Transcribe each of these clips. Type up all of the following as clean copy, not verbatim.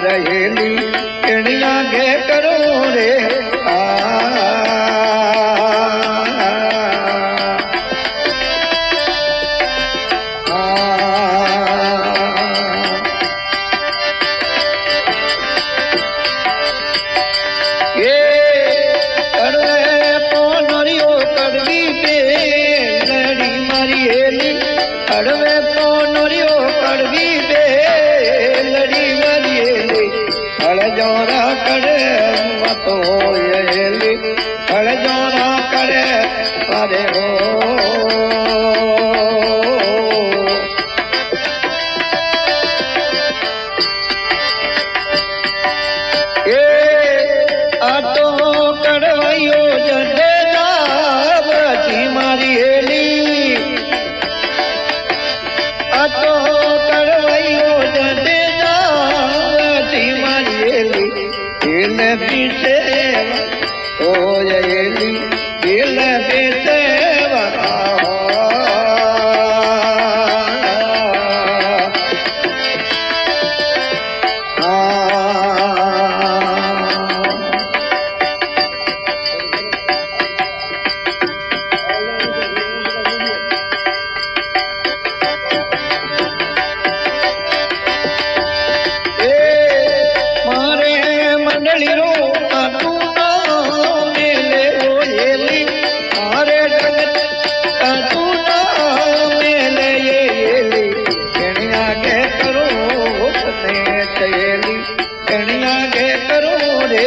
रहेली केणिया गे करो रे कड़वे पोनरियो कड़वी बे लड़ी मरियेली फल जोरा करे मतो येली फल जोरा करे पारे हो ए आटो कड़वाइयो जडे जाव जी मारियेली आटो कड़वाइयो जडे जावती मारियेली दिल पीछे हो येली दिल पीछे कणिया गे करो रे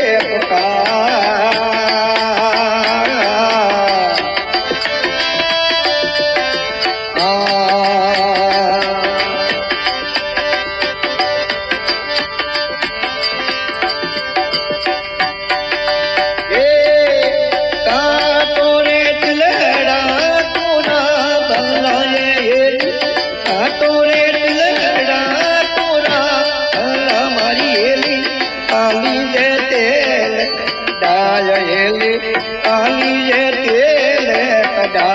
आली ये तेल कदा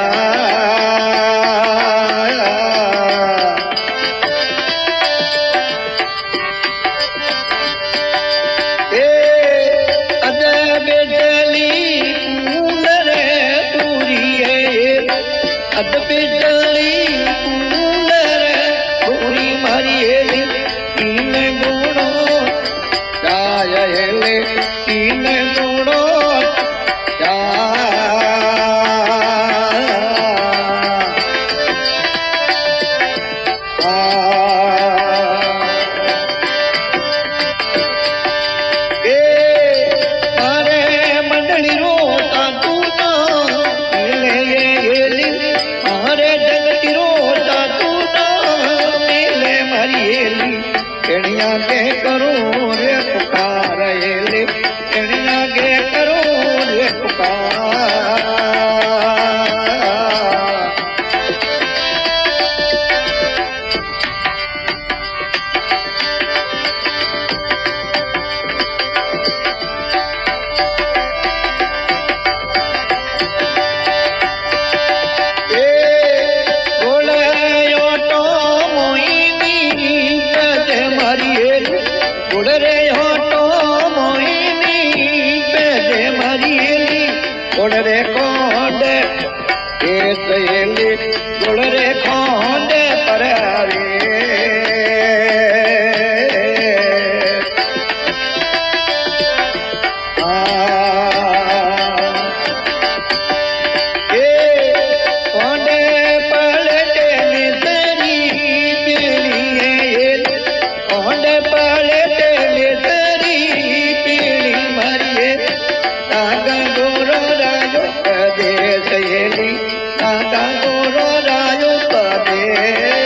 ए अद बिजली फूल रे पूरी अद बिजली फूल रे पूरी मारियेली तीन गुणो गायेली तीन गुणो केणिया गे करो रे पुकार येली केणिया गे करो रे पुकार रे होटो मोहिनी पेजे मरियेली गुड़ रे खोंडे केसयेली गुड़ रे खोंडे परावे नागा गोरो रायो कदे